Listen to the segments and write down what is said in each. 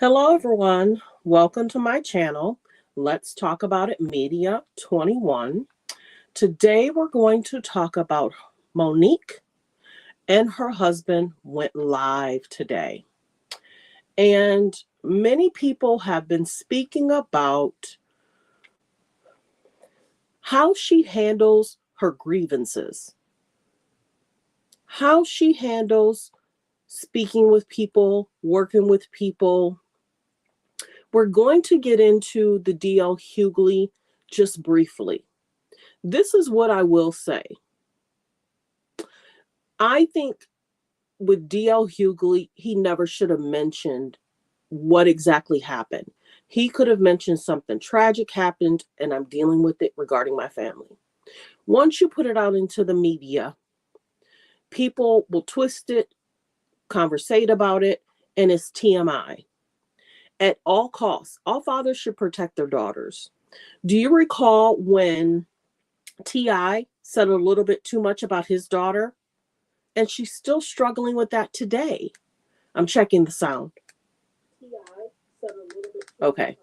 Hello, everyone. Welcome to my channel. Let's Talk About It Media 21. Today, we're going to talk about Monique and her husband went live today. And many people have been speaking about how she handles her grievances, how she handles speaking with people, working with people. We're going to get into the DL Hughley just briefly. This is what I will say. I think with DL Hughley, he never should have mentioned what exactly happened. He could have mentioned something tragic happened and I'm dealing with it regarding my family. Once you put it out into the media, people will twist it, conversate about it, and it's TMI. At all costs, all fathers should protect their daughters. Do you recall when T.I. said a little bit too much about his daughter? And she's still struggling with that today. I'm checking the sound. Okay.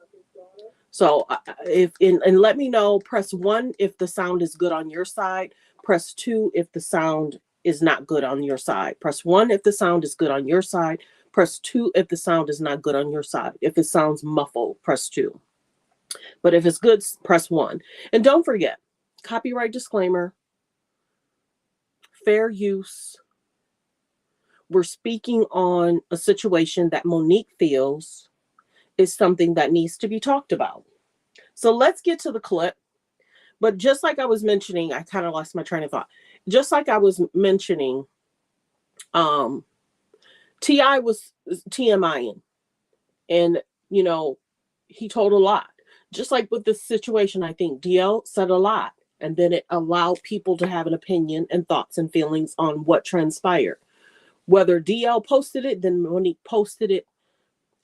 So and let me know, press 1 if the sound is good on your side. Press 2 if the sound is not good on your side. Press 1 if the sound is good on your side. Press 2 if the sound is not good on your side. If it sounds muffled, press 2. But if it's good, press 1. And don't forget, copyright disclaimer, fair use. We're speaking on a situation that Monique feels is something that needs to be talked about. So let's get to the clip. But just like I was mentioning, I kind of lost my train of thought. Just like I was mentioning, T.I. was TMIing. And, he told a lot. Just like with this situation, I think DL said a lot. And then it allowed people to have an opinion and thoughts and feelings on what transpired. Whether DL posted it, then Monique posted it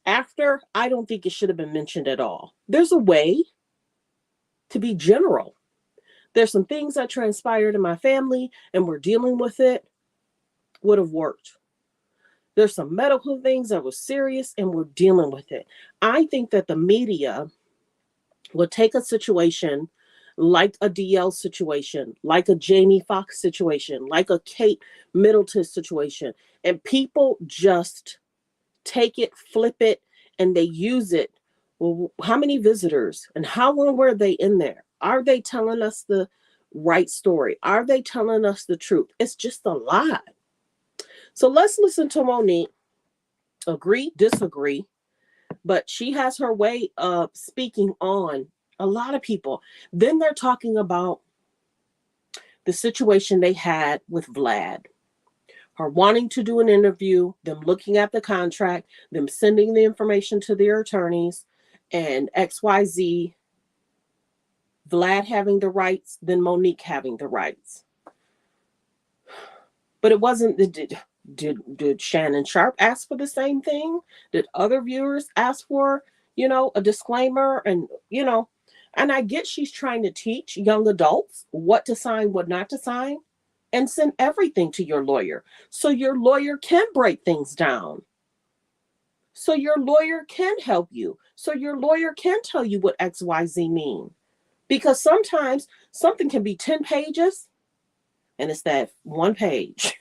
after, I don't think it should have been mentioned at all. There's a way to be general. There's some things that transpired in my family and we're dealing with it. Would have worked. There's some medical things that were serious and we're dealing with it. I think that the media would take a situation like a DL situation, like a Jamie Foxx situation, like a Kate Middleton situation, and people just take it, flip it, and they use it. Well, how many visitors and how long were they in there? Are they telling us the right story? Are they telling us the truth? It's just a lie. So let's listen to Monique. Agree, disagree, but she has her way of speaking on a lot of people. Then they're talking about the situation they had with Vlad. Her wanting to do an interview, them looking at the contract, them sending the information to their attorneys, and XYZ, Vlad having the rights, then Monique having the rights. But it wasn't the did Shannon Sharp ask for the same thing? Did other viewers ask for, a disclaimer? And, and I get she's trying to teach young adults what to sign, what not to sign, and send everything to your lawyer. So your lawyer can break things down. So your lawyer can help you. So your lawyer can tell you what XYZ mean. Because sometimes something can be 10 pages and it's that one page.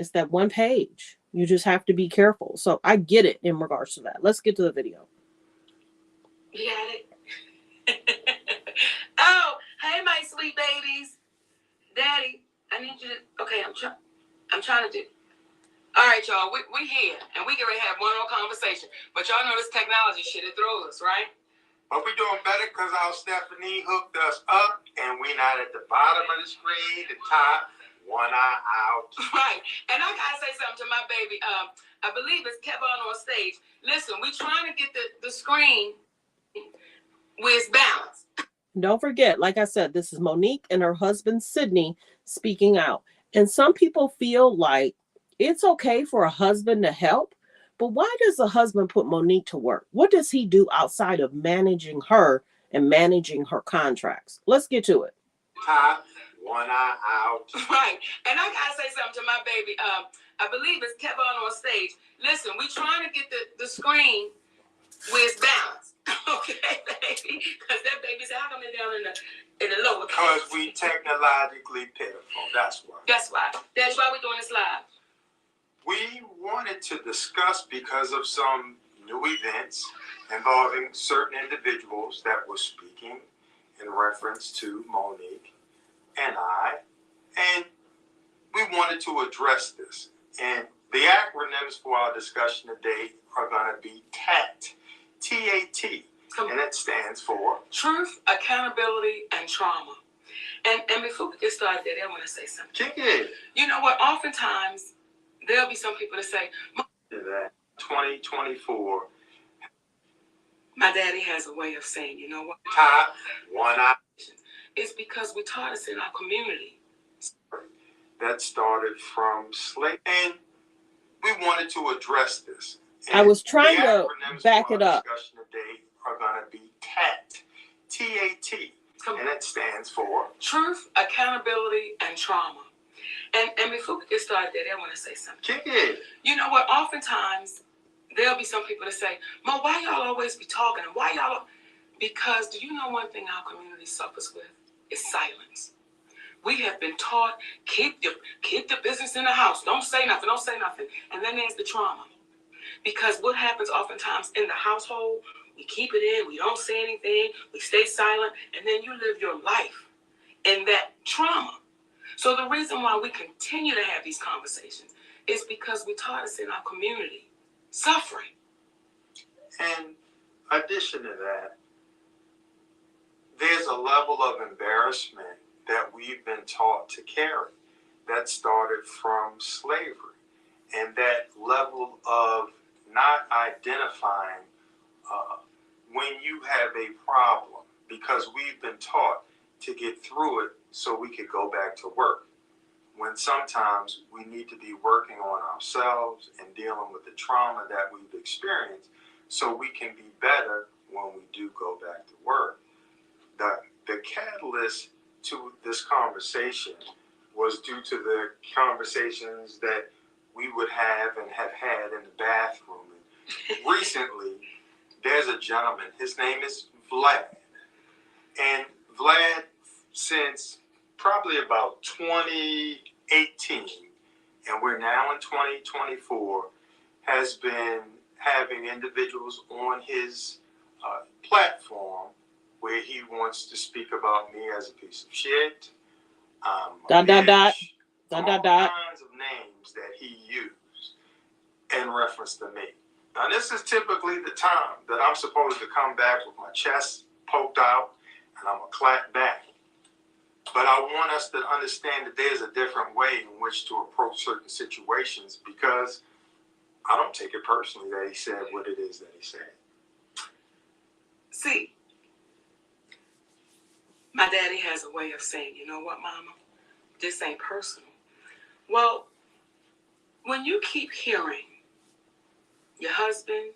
It's that one page. You just have to be careful. So I get it in regards to that. Let's get to the video. You got it? Oh, hey, my sweet babies. Daddy, I need you to... Okay, I'm trying to do... All right, y'all. We here, and we get ready to have one more conversation. But y'all know this technology shit, it throws us, right? But we doing better because our Stephanie hooked us up, and we not at the bottom of the screen, the top, one eye out. Right. And I gotta say something to my baby. I believe it's Kevin on stage. Listen, we trying to get the screen where it's balanced. Don't forget, like I said, this is Monique and her husband, Sidney, speaking out. And some people feel like it's okay for a husband to help, but why does the husband put Monique to work? What does he do outside of managing her and managing her contracts? Let's get to it. Top, one eye out. Right. And I gotta say something to my baby. I believe it's Kevin on stage. Listen, we trying to get the screen where it's balanced. Okay, baby? Because that baby said, how come they're down in the lower? Because we technologically pitiful. That's why. That's why. That's why we're doing this live. We wanted to discuss because of some new events involving certain individuals that were speaking in reference to Monique and I, and we wanted to address this. And the acronyms for our discussion today are going to be TAT, T-A-T, and it stands for Truth, Accountability, and Trauma. And before we get started, Daddy, I want to say something. Kick it. You know what? Oftentimes, there'll be some people that say, that 2024. My daddy has a way of saying, you know what? Top one eye. It's because we taught us in our community. That started from slavery. And we wanted to address this. And I was trying the to acronyms back for it our up. discussion today are going to be TAT, T-A-T, and it stands for Truth, Accountability, and Trauma. And before we get started, Daddy, I want to say something. Kick it. You know what? Oftentimes, there'll be some people that say, Mo, why y'all always be talking? And why y'all? Because do you know one thing our community suffers with? Is silence. We have been taught, keep the business in the house. Don't say nothing. Don't say nothing. And then there's the trauma. Because what happens oftentimes in the household, we keep it in. We don't say anything. We stay silent. And then you live your life in that trauma. So the reason why we continue to have these conversations is because we taught us in our community suffering. In addition to that, there's a level of embarrassment that we've been taught to carry that started from slavery. And that level of not identifying when you have a problem, because we've been taught to get through it so we could go back to work. When sometimes we need to be working on ourselves and dealing with the trauma that we've experienced so we can be better when we do go back to work. The catalyst to this conversation was due to the conversations that we would have and have had in the bathroom. And recently, there's a gentleman, his name is Vlad. And Vlad, since probably about 2018, and we're now in 2024, has been having individuals on his platform where he wants to speak about me as a piece of shit. All kinds of names that he used in reference to me. Now, this is typically the time that I'm supposed to come back with my chest poked out and I'm going to clap back. But I want us to understand that there's a different way in which to approach certain situations, because I don't take it personally that he said what it is that he said. See, my daddy has a way of saying, you know what, Mama? This ain't personal. Well, when you keep hearing your husband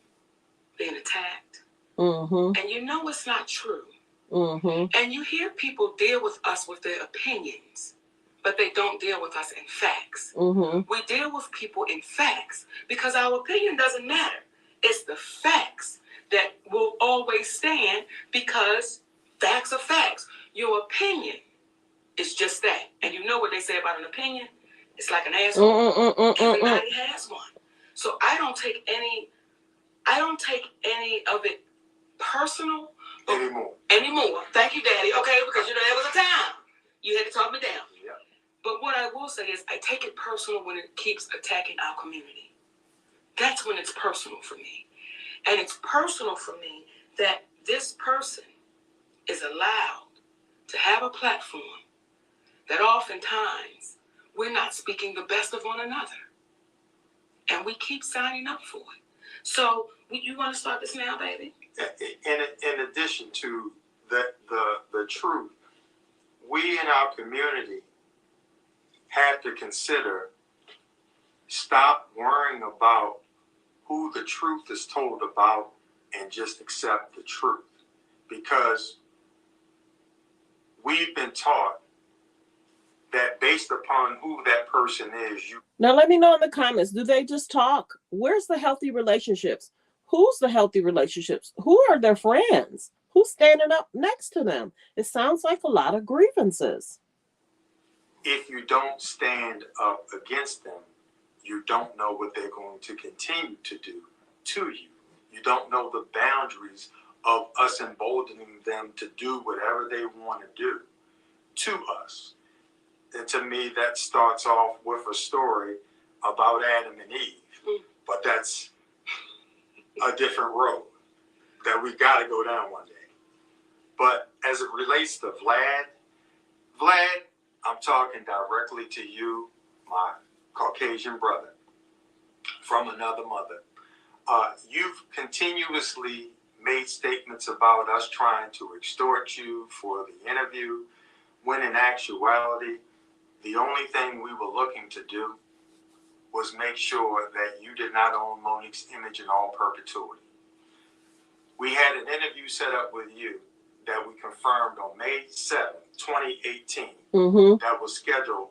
being attacked, and you know it's not true, and you hear people deal with us with their opinions, but they don't deal with us in facts. We deal with people in facts because our opinion doesn't matter. It's the facts that will always stand, because facts are facts. Your opinion is just that. And you know what they say about an opinion? It's like an asshole. Everybody has one. So I don't take any of it personal anymore. Thank you, Daddy. Okay, because you know there was a time you had to talk me down. Yep. But what I will say is I take it personal when it keeps attacking our community. That's when it's personal for me. And it's personal for me that this person is allowed to have a platform that oftentimes we're not speaking the best of one another. And we keep signing up for it. So you want to start this now, baby? In addition to the truth, we in our community have to consider, stop worrying about who the truth is told about and just accept the truth. Because we've been taught that based upon who that person is, you. Now, let me know in the comments, do they just talk? Where's the healthy relationships? Who's the healthy relationships? Who are their friends? Who's standing up next to them? It sounds like a lot of grievances. If you don't stand up against them, you don't know what they're going to continue to do to you. You don't know the boundaries of us emboldening them to do whatever they want to do to us. And to me, that starts off with a story about Adam and Eve. But that's a different road that we got to go down one day. But as it relates to Vlad, I'm talking directly to you, my Caucasian brother from another mother. You've continuously made statements about us trying to extort you for the interview, when in actuality, the only thing we were looking to do was make sure that you did not own Monique's image in all perpetuity. We had an interview set up with you that we confirmed on May 7th, 2018, that was scheduled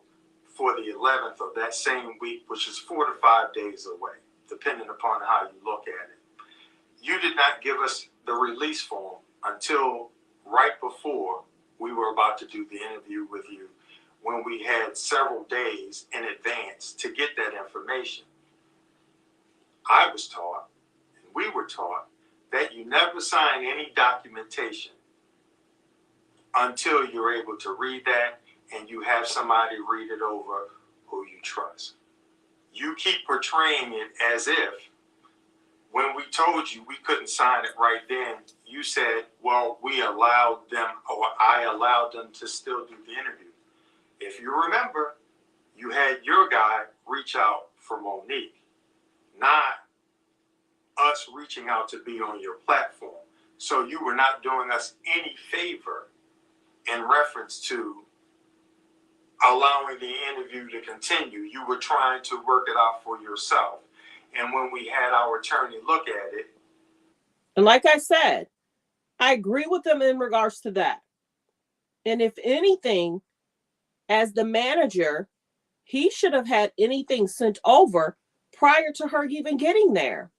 for the 11th of that same week, which is 4 to 5 days away, depending upon how you look at it. You did not give us the release form until right before we were about to do the interview with you, when we had several days in advance to get that information. I was taught, and we were taught, that you never sign any documentation until you're able to read that and you have somebody read it over who you trust. You keep portraying it as if when we told you we couldn't sign it right then, you said, well, we allowed them, or I allowed them to still do the interview. If you remember, you had your guy reach out for Monique, not us reaching out to be on your platform. So you were not doing us any favor in reference to allowing the interview to continue. You were trying to work it out for yourself. And when we had our attorney look at it. And like I said, I agree with them in regards to that. And if anything, as the manager, he should have had anything sent over prior to her even getting there.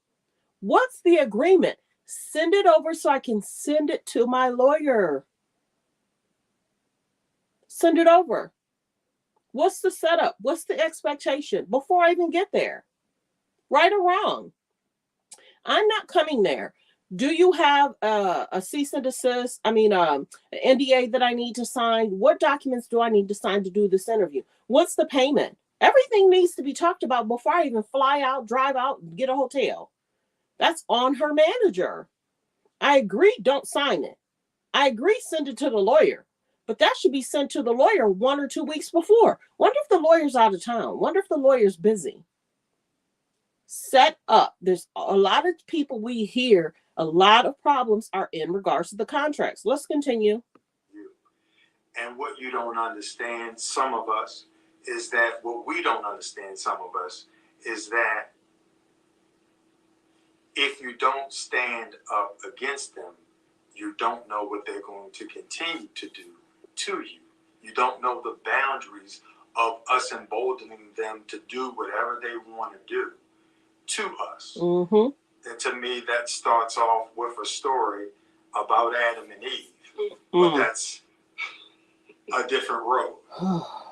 What's the agreement? Send it over so I can send it to my lawyer. Send it over. What's the setup? What's the expectation before I even get there? Right or wrong? I'm not coming there. Do you have a cease and desist? An NDA that I need to sign? What documents do I need to sign to do this interview? What's the payment? Everything needs to be talked about before I even fly out, drive out, get a hotel. That's on her manager. I agree, don't sign it. I agree, send it to the lawyer. But that should be sent to the lawyer 1 or 2 weeks before. Wonder if the lawyer's out of town. Wonder if the lawyer's busy. Set up. There's a lot of people we hear, a lot of problems are in regards to the contracts. Let's continue. And what you don't understand, some of us, is that what we don't understand, some of us, is that if you don't stand up against them, you don't know what they're going to continue to do to you. You don't know the boundaries of us emboldening them to do whatever they want to do to us. And to me, that starts off with a story about Adam and Eve. But that's a different road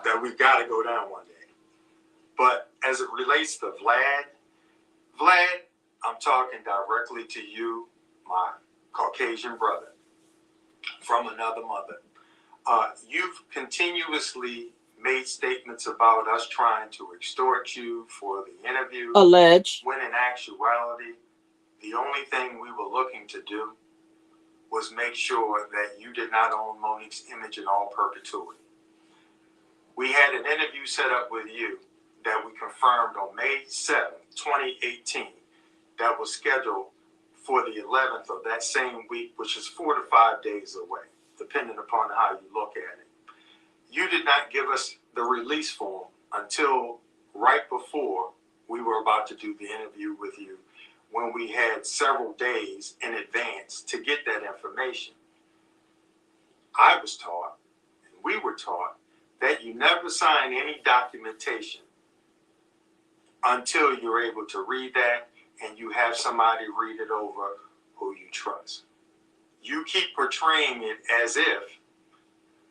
that we got to go down one day. But as it relates to Vlad, I'm talking directly to you, my Caucasian brother from another mother. You've continuously made statements about us trying to extort you for the interview. Alleged. When in actuality, the only thing we were looking to do was make sure that you did not own Monique's image in all perpetuity. We had an interview set up with you that we confirmed on May 7th, 2018, that was scheduled for the 11th of that same week, which is 4 to 5 days away, depending upon how you look at it. You did not give us the release form until right before we were about to do the interview with you, when we had several days in advance to get that information. I was taught, and we were taught, that you never sign any documentation until you're able to read that and you have somebody read it over who you trust. You keep portraying it as if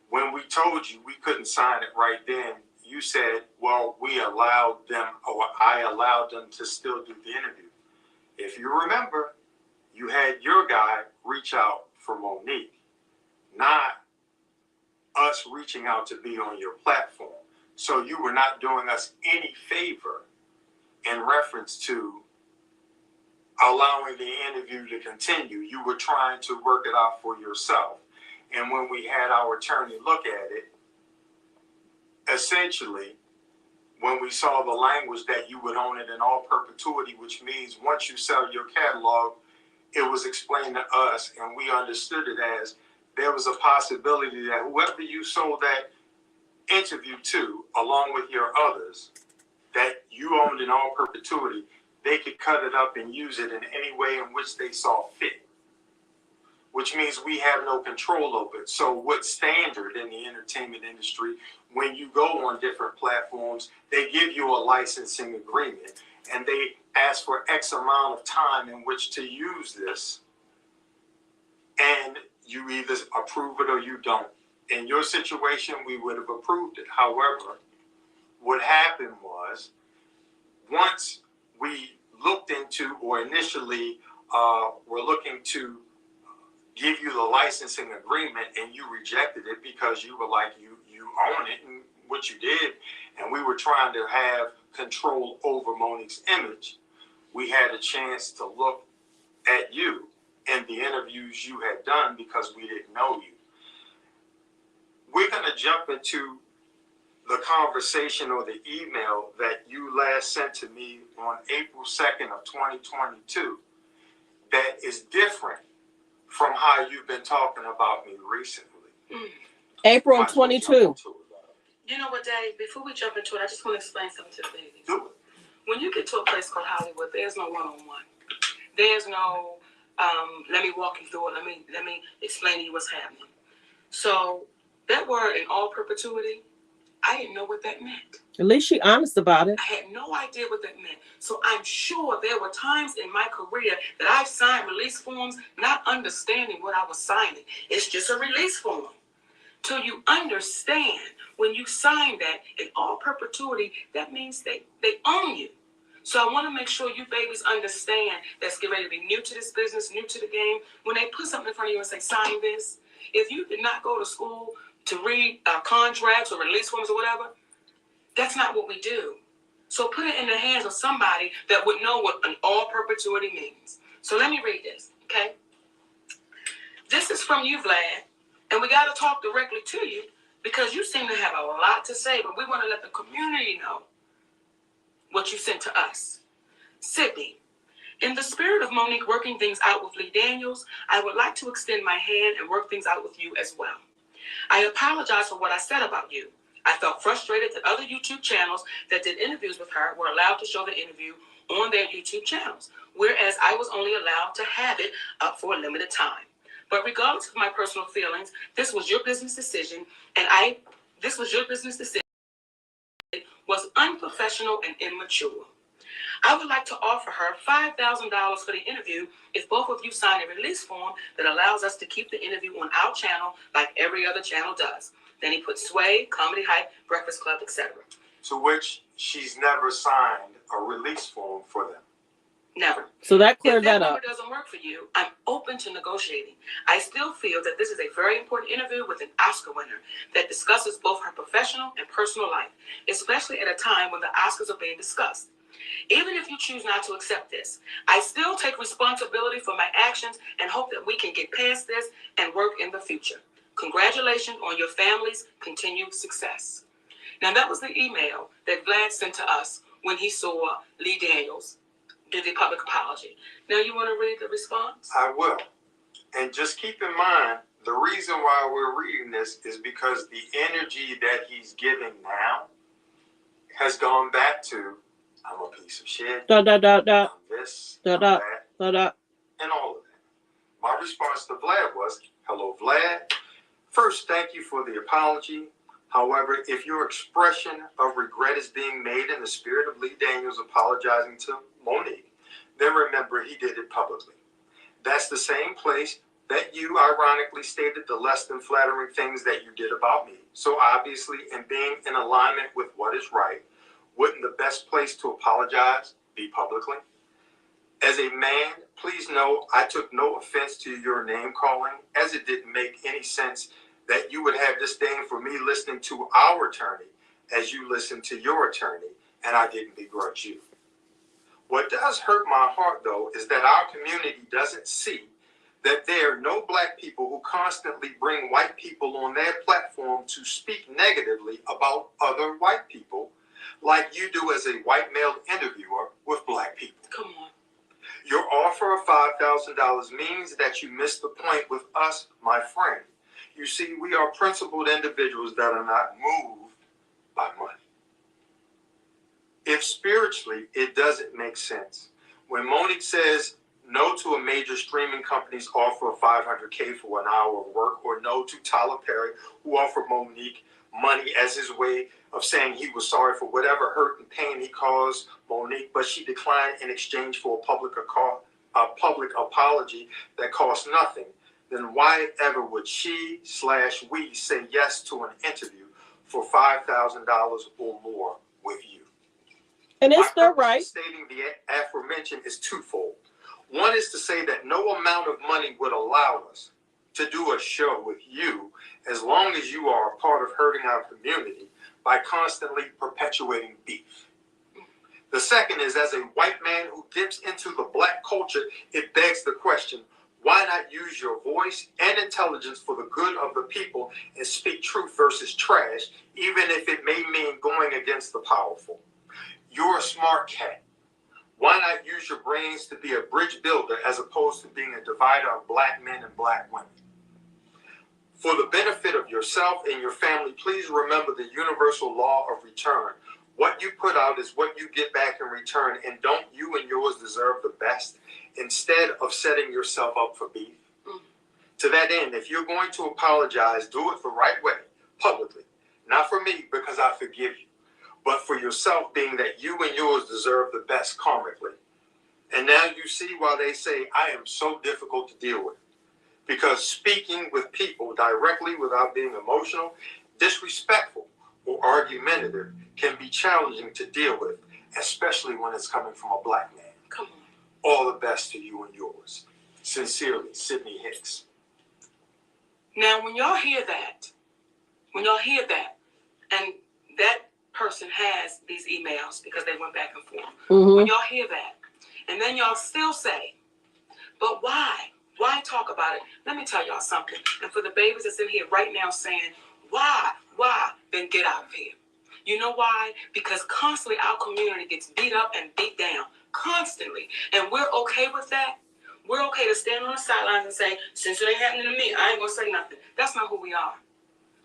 when we told you we couldn't sign it right then, you said, well, we allowed them, or I allowed them to still do the interview. If you remember, you had your guy reach out for Monique, not us reaching out to be on your platform. So you were not doing us any favor in reference to allowing the interview to continue. You were trying to work it out for yourself. And when we had our attorney look at it, essentially, when we saw the language that you would own it in all perpetuity, which means once you sell your catalog, it was explained to us and we understood it as there was a possibility that whoever you sold that interview to, along with your others, that you owned in all perpetuity, they could cut it up and use it in any way in which they saw fit, which means we have no control over it. So what's standard in the entertainment industry, when you go on different platforms, they give you a licensing agreement and they ask for X amount of time in which to use this, and you either approve it or you don't. In your situation, we would have approved it. However, what happened was, once we looked into, or initially were looking to give you the licensing agreement and you rejected it because you were like, you own it and what you did, and we were trying to have control over Monique's image, we had a chance to look at you and the interviews you had done because we didn't know you. We're going to jump into the conversation or the email that you last sent to me on April 2nd of 2022 that is different from how you've been talking about me recently. April 22. You know what, Dave? Before we jump into it, I just want to explain something to the ladies. Do it. When you get to a place called Hollywood, there's no one-on-one. There's no, let me walk you through it. Let me explain to you what's happening. So that word in all perpetuity, I didn't know what that meant. At least she honest about it. I had no idea what that meant. So I'm sure there were times in my career that I've signed release forms not understanding what I was signing. It's just a release form. Till you understand, when you sign that in all perpetuity, that means they own you. So I want to make sure you babies understand that's getting ready to be new to this business, new to the game. When they put something in front of you and say, sign this, if you did not go to school to read contracts or release forms or whatever, that's not what we do. So put it in the hands of somebody that would know what an all perpetuity means. So let me read this, okay? This is from you, Vlad, and we got to talk directly to you because you seem to have a lot to say, but we want to let the community know what you sent to us. Sidney, in the spirit of Monique working things out with Lee Daniels, I would like to extend my hand and work things out with you as well. I apologize for what I said about you. I felt frustrated that other YouTube channels that did interviews with her were allowed to show the interview on their YouTube channels, whereas I was only allowed to have it up for a limited time. But regardless of my personal feelings, this was your business decision, and this was your business decision. It was unprofessional and immature. I would like to offer her $5,000 for the interview if both of you sign a release form that allows us to keep the interview on our channel like every other channel does. Then he put Sway, Comedy Hype, Breakfast Club, etc. To which she's never signed a release form for them. Never. So that cleared that up. If that number doesn't work for you, I'm open to negotiating. I still feel that this is a very important interview with an Oscar winner that discusses both her professional and personal life, especially at a time when the Oscars are being discussed. Even if you choose not to accept this, I still take responsibility for my actions and hope that we can get past this and work in the future. Congratulations on your family's continued success. Now, that was the email that Vlad sent to us when he saw Lee Daniels do the public apology. Now, you want to read the response? I will. And just keep in mind, the reason why we're reading this is because the energy that he's giving now has gone back to, I'm a piece of shit, I'm this, I'm that, and all of that. My response to Vlad was, hello, Vlad. First, thank you for the apology. However, if your expression of regret is being made in the spirit of Lee Daniels apologizing to Monique, then remember he did it publicly. That's the same place that you ironically stated the less than flattering things that you did about me. So obviously, in being in alignment with what is right, wouldn't the best place to apologize be publicly? As a man, please know I took no offense to your name calling, as it didn't make any sense that you would have disdain for me listening to our attorney as you listened to your attorney, and I didn't begrudge you. What does hurt my heart, though, is that our community doesn't see that there are no black people who constantly bring white people on their platform to speak negatively about other white people, like you do as a white male interviewer with black people. Come on. Your offer of $5,000 means that you missed the point with us, my friend. You see, we are principled individuals that are not moved by money. If spiritually, it doesn't make sense. When Monique says no to a major streaming company's offer of $500K for an hour of work, or no to Tyler Perry, who offered Monique money as his way of saying he was sorry for whatever hurt and pain he caused Monique, but she declined in exchange for a public apology that cost nothing, then why ever would she/we say yes to an interview for $5,000 or more with you? And it's their right. Stating the aforementioned is twofold. One is to say that no amount of money would allow us to do a show with you as long as you are a part of hurting our community by constantly perpetuating beef. The second is, as a white man who dips into the black culture, it begs the question, why not use your voice and intelligence for the good of the people and speak truth versus trash, even if it may mean going against the powerful? You're a smart cat. Why not use your brains to be a bridge builder as opposed to being a divider of black men and black women? For the benefit of yourself and your family, please remember the universal law of return. What you put out is what you get back in return, and don't you and yours deserve the best instead of setting yourself up for beef? To that end, if you're going to apologize, do it the right way, publicly. Not for me, because I forgive you, but for yourself, being that you and yours deserve the best karmically. And now you see why they say I am so difficult to deal with. Because speaking with people directly without being emotional, disrespectful, or argumentative can be challenging to deal with, especially when it's coming from a black man. Come on. All the best to you and yours. Sincerely, Sidney Hicks. Now, when y'all hear that, and that person has these emails because they went back and forth. When y'all hear that, and then y'all still say, but why? Why talk about it? Let me tell y'all something. And for the babies that's in here right now saying, why? Then get out of here. You know why? Because constantly our community gets beat up and beat down. Constantly. And we're okay with that. We're okay to stand on the sidelines and say, since it ain't happening to me, I ain't going to say nothing. That's not who we are.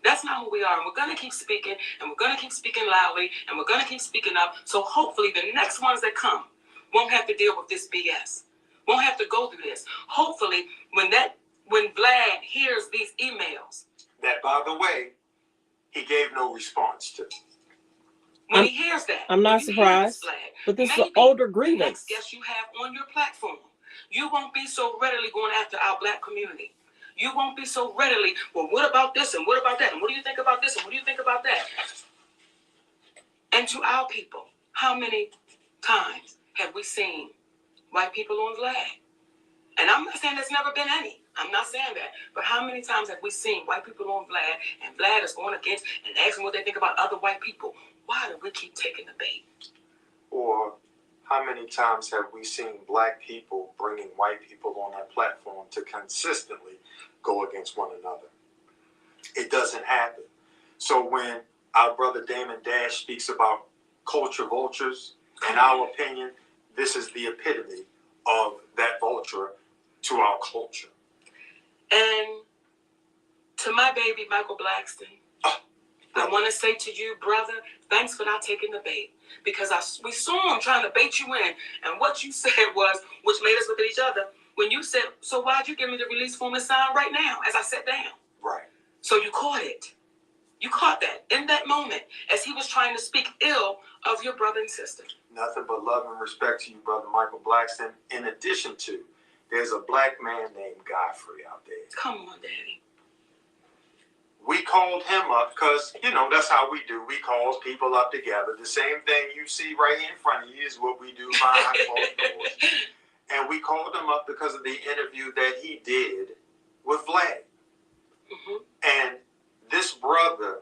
That's not who we are. And we're going to keep speaking, and we're going to keep speaking loudly, and we're going to keep speaking up. So hopefully the next ones that come won't have to deal with this BS. Won't have to go through this. Hopefully, when Vlad hears these emails. That, by the way, he gave no response to. When he hears that. I'm not surprised. Vlad, but this is an older grievance. Next guest you have on your platform, you won't be so readily going after our black community. You won't be so readily, well, what about this and what about that? And what do you think about this and what do you think about that? And to our people, how many times have we seen white people on Vlad? And I'm not saying there's never been any. I'm not saying that. But how many times have we seen white people on Vlad, and Vlad is going against and asking what they think about other white people? Why do we keep taking the bait? Or how many times have we seen black people bringing white people on that platform to consistently go against one another? It doesn't happen. So when our brother Damon Dash speaks about culture vultures, in our opinion, this is the epitome of that vulture to our culture. And to my baby, Michael Blackston, I want to say to you, brother, thanks for not taking the bait. Because we saw him trying to bait you in. And what you said was, which made us look at each other, when you said, so why'd you give me the release form and sign right now as I sat down? Right. So you caught it. You caught that in that moment as he was trying to speak ill of your brother and sister. Nothing but love and respect to you, Brother Michael Blackston. In addition to, there's a black man named Godfrey out there. Come on, Daddy. We called him up because, that's how we do. We call people up together. The same thing you see right here in front of you is what we do behind closed doors. And we called him up because of the interview that he did with Vlad. Mm-hmm. And this brother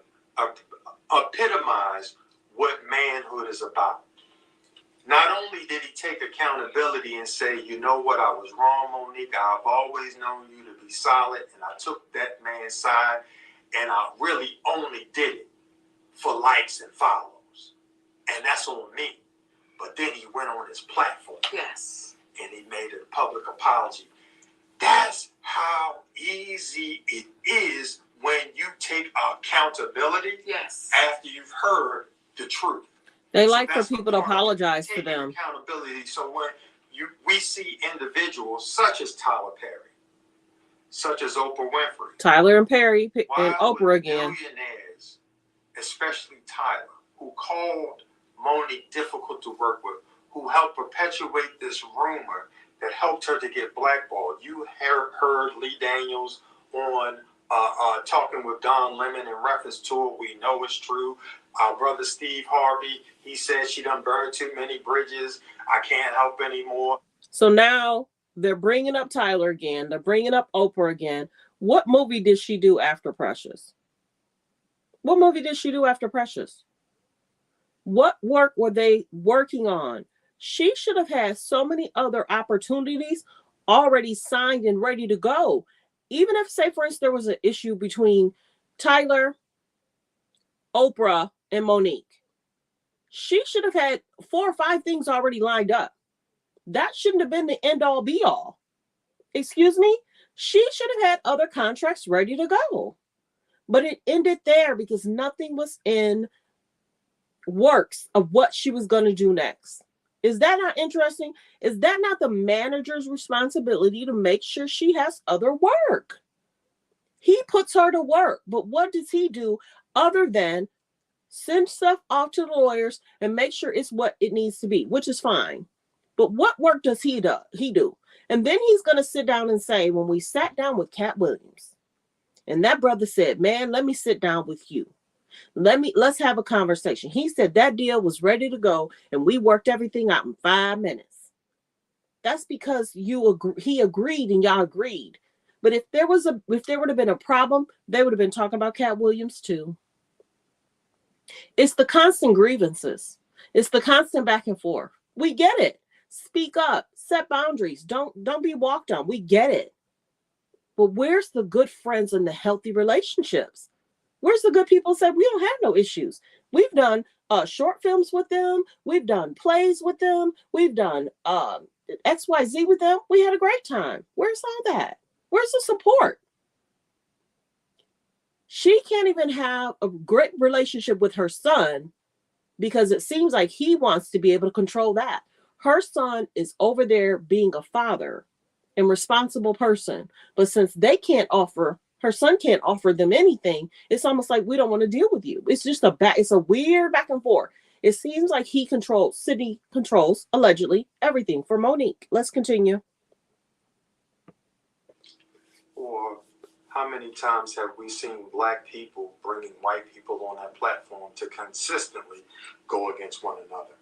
epitomized what manhood is about. Not only did he take accountability and say, you know what, I was wrong, Monique. I've always known you to be solid. And I took that man's side. And I really only did it for likes and follows. And that's on me. But then he went on his platform. Yes. And he made a public apology. That's how easy it is when you take accountability. Yes. After you've heard the truth. They like for people to apologize to them. Accountability. So when we see individuals such as Tyler Perry, such as Oprah Winfrey, Tyler and Perry and Oprah again. Millionaires, especially Tyler, who called Monique difficult to work with, who helped perpetuate this rumor that helped her to get blackballed. You heard Lee Daniels on talking with Don Lemon in reference to it. We know it's true. Our brother Steve Harvey, he said she done burned too many bridges. I can't help anymore. So now they're bringing up Tyler again. They're bringing up Oprah again. What movie did she do after Precious? What movie did she do after Precious? What work were they working on? She should have had so many other opportunities already signed and ready to go. Even if, say, for instance, there was an issue between Tyler, Oprah, and Monique. She should have had 4 or 5 things already lined up. That shouldn't have been the end all be all. Excuse me? She should have had other contracts ready to go. But it ended there because nothing was in works of what she was going to do next. Is that not interesting? Is that not the manager's responsibility to make sure she has other work? He puts her to work, but what does he do other than send stuff off to the lawyers and make sure it's what it needs to be, which is fine. But what work does he do? And then he's going to sit down and say, when we sat down with Cat Williams, and that brother said, man, let me sit down with you. Let's have a conversation. He said that deal was ready to go and we worked everything out in 5 minutes. That's because he agreed and y'all agreed. But if there would have been a problem, they would have been talking about Cat Williams too. It's the constant grievances. It's the constant back and forth. We get it. Speak up, set boundaries. Don't be walked on. We get it. But where's the good friends and the healthy relationships? Where's the good people said we don't have no issues? We've done short films with them. We've done plays with them. We've done XYZ with them. We had a great time. Where's all that? Where's the support? She can't even have a great relationship with her son because it seems like he wants to be able to control that. Her son is over there being a father and responsible person. But since her son can't offer them anything, it's almost like we don't want to deal with you. It's just it's a weird back and forth. It seems like Sidney controls, allegedly, everything for Monique. Let's continue. Or how many times have we seen black people bringing white people on that platform to consistently go against one another?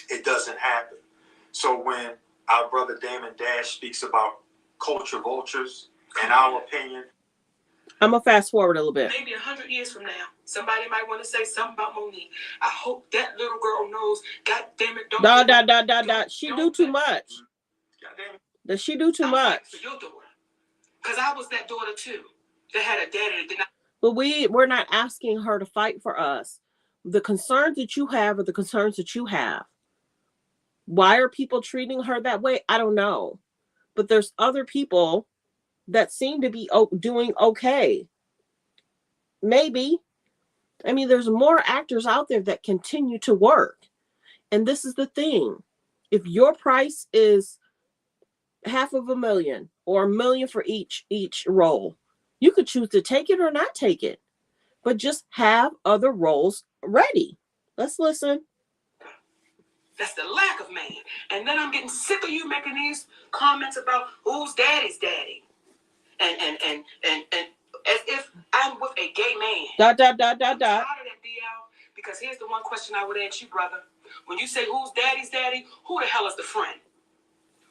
It doesn't happen. So when our brother Damon Dash speaks about culture vultures, in our opinion, I'm going to fast forward a little bit. Maybe 100 years from now, somebody might want to say something about Monique. I hope that little girl knows, God damn it, She do too much. Does she do too much? For your daughter. Because I was that daughter too. That had a daddy that did not. But we're not asking her to fight for us. The concerns that you have are the concerns that you have. Why are people treating her that way? I don't know. But there's other people that seem to be doing okay. Maybe. I mean, there's more actors out there that continue to work. And this is the thing. If your price is $500,000 or $1 million for each role, you could choose to take it or not take it. but just have other roles ready. Let's listen. That's the lack of man. And then I'm getting sick of you making these comments about who's daddy's daddy. And as if I'm with a gay man. I'm tired of that, DL, because here's the one question I would ask you, brother. When you say who's daddy's daddy, who the hell is the friend?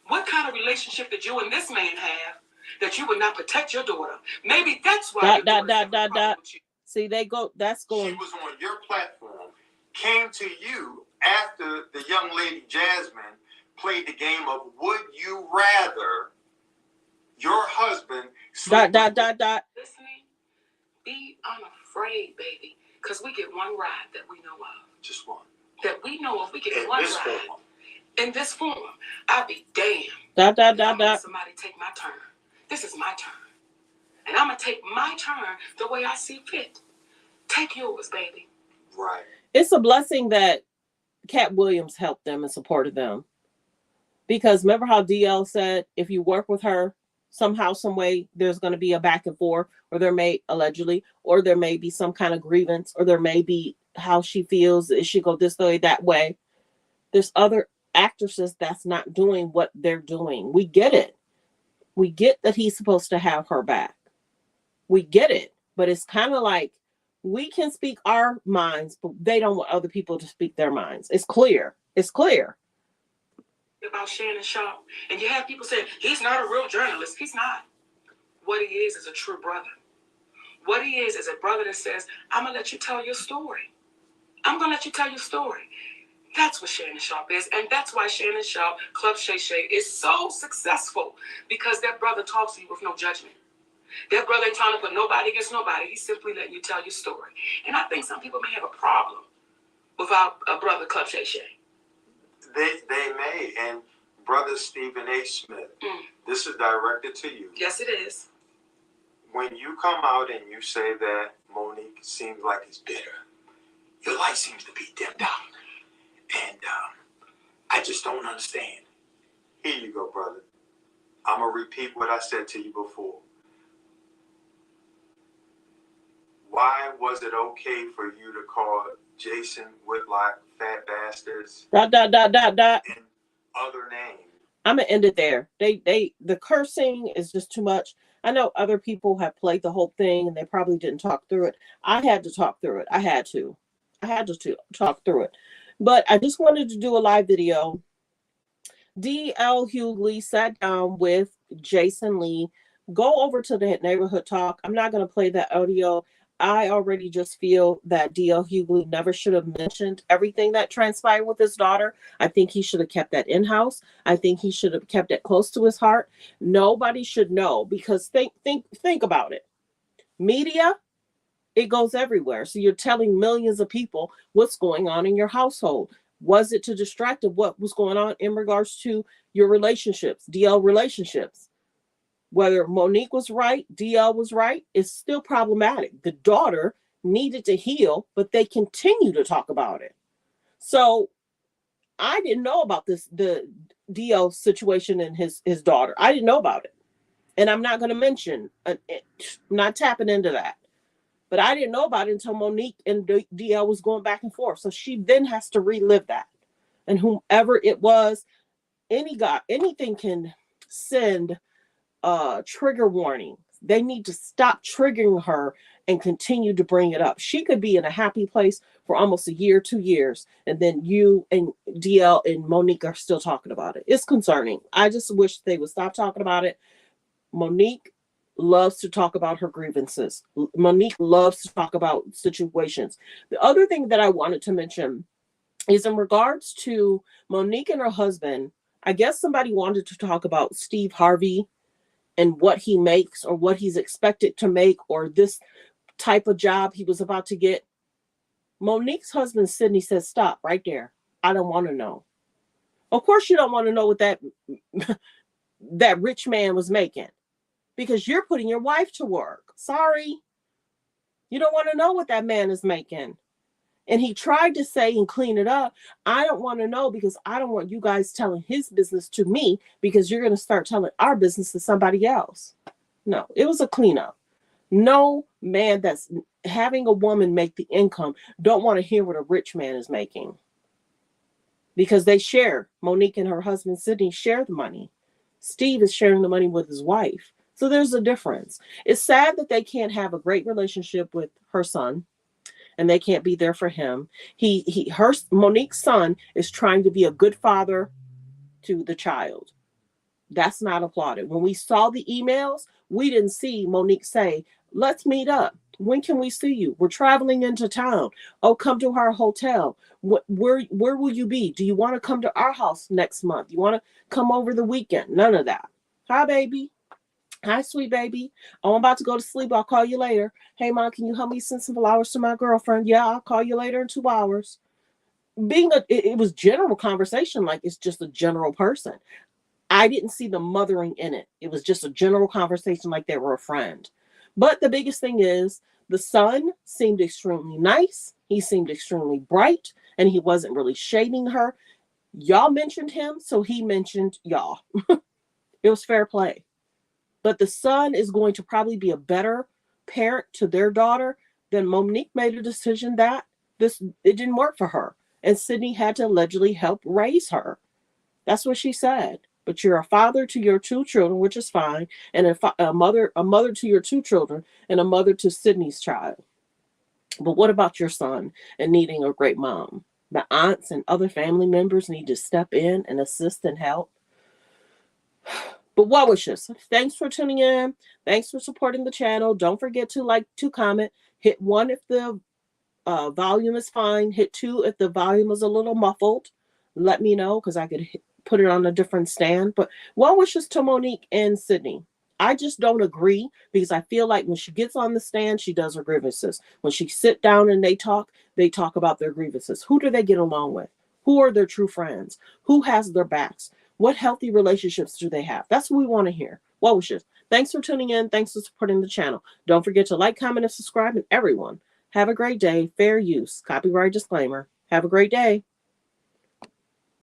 What kind of relationship did you and this man have that you would not protect your daughter? Maybe that's why your daughter's having a problem with you. See, that's going. She was on your platform, came to you after the young lady Jasmine played the game of would you rather your husband Listening, be unafraid, baby, because we get one ride that we know of. Just one. That we know of. We get one this ride. form. In this form, I'll be damned. Let somebody take my turn. This is my turn. And I'm going to take my turn the way I see fit. Take yours, baby. Right. It's a blessing that Cat Williams helped them and supported them. Because remember how DL said, if you work with her, somehow, some way, there's going to be a back and forth, or there may be some kind of grievance, or there may be how she feels. It should go this way, that way. There's other actresses that's not doing what they're doing. We get it. We get that he's supposed to have her back. We get it. But it's kind of like we can speak our minds, but they don't want other people to speak their minds. It's clear. It's clear. About Shannon Sharp. And you have people saying, he's not a real journalist. He's not. What he is a true brother. What he is a brother that says, I'm going to let you tell your story. I'm going to let you tell your story. That's what Shannon Sharp is. And that's why Shannon Sharp, Club Shay Shay, is so successful. Because that brother talks to you with no judgment. That brother ain't trying to put nobody against nobody. He's simply letting you tell your story. And I think some people may have a problem with our brother, Club Shay Shay. They may. And brother Stephen A. Smith, this is directed to you. Yes, it is. When you come out and you say that Monique seems like he's bitter, your light seems to be dimmed out. And I just don't understand. Here you go, brother. I'm going to repeat what I said to you before. Why was it okay for you to call Jason Whitlock fat bastards and other names? I'm gonna end it there. The cursing is just too much. I know other people have played the whole thing and they probably didn't talk through it. I had to talk through it. I had to talk through it. But I just wanted to do a live video. D.L. Hughley sat down with Jason Lee. Go over to the neighborhood talk. I'm not going to play that audio. I already just feel that D.L. Hughley never should have mentioned everything that transpired with his daughter. I think he should have kept that in-house. I think he should have kept it close to his heart. Nobody should know, because think about it. Media, it goes everywhere. So you're telling millions of people what's going on in your household. Was it to distract of what was going on in regards to your relationships, DL relationships? Whether Monique was right, DL was right, it's still problematic. The daughter needed to heal, but they continue to talk about it. So I didn't know about the DL situation and his daughter. I didn't know about it. And I'm not going to mention, not tapping into that. But I didn't know about it until Monique and DL was going back and forth. So she then has to relive that. And whomever it was, anything can send trigger warning. They need to stop triggering her and continue to bring it up. She could be in a happy place for almost a year, 2 years, and then you and DL and Monique are still talking about it. It's concerning. I just wish they would stop talking about it. Monique loves to talk about her grievances. Monique loves to talk about situations. The other thing that I wanted to mention is in regards to Monique and her husband. I guess somebody wanted to talk about Steve Harvey and what he makes or what he's expected to make or this type of job he was about to get. Monique's husband, Sidney, says, stop right there. I don't want to know. Of course you don't want to know what that rich man was making, because you're putting your wife to work. Sorry. You don't want to know what that man is making. And he tried to say and clean it up. I don't want to know, because I don't want you guys telling his business to me, because you're going to start telling our business to somebody else. No, it was a cleanup. No man that's having a woman make the income don't want to hear what a rich man is making, because they share. Monique and her husband Sidney share the money. Steve is sharing the money with his wife. So there's a difference. It's sad that they can't have a great relationship with her son and they can't be there for him. Monique's son is trying to be a good father to the child. That's not applauded. When we saw the emails, we didn't see Monique say, let's meet up. When can we see you? We're traveling into town. Oh, come to our hotel. Where will you be? Do you want to come to our house next month? You want to come over the weekend? None of that. Hi, baby. Hi, sweet baby. Oh, I'm about to go to sleep. I'll call you later. Hey, Mom, can you help me send some flowers to my girlfriend? Yeah, I'll call you later in 2 hours. It was general conversation, like it's just a general person. I didn't see the mothering in it. It was just a general conversation like they were a friend. But the biggest thing is the son seemed extremely nice. He seemed extremely bright, and he wasn't really shading her. Y'all mentioned him, so he mentioned y'all. It was fair play. But the son is going to probably be a better parent to their daughter than Monique made a decision that it didn't work for her. And Sidney had to allegedly help raise her. That's what she said. But you're a father to your 2 children, which is fine, and a mother to your 2 children, and a mother to Sidney's child. But what about your son and needing a great mom? The aunts and other family members need to step in and assist and help. But what wishes? Thanks for tuning in. Thanks for supporting the channel. Don't forget to like, to comment. Hit 1 if the volume is fine. Hit 2 if the volume is a little muffled. Let me know, because I could put it on a different stand. But well wishes to Monique and Sidney. I just don't agree, because I feel like when she gets on the stand, she does her grievances. When she sit down and they talk about their grievances. Who do they get along with? Who are their true friends? Who has their backs? What healthy relationships do they have? That's what we want to hear. Well wishes. Thanks for tuning in. Thanks for supporting the channel. Don't forget to like, comment, and subscribe. And everyone, have a great day. Fair use. Copyright disclaimer. Have a great day.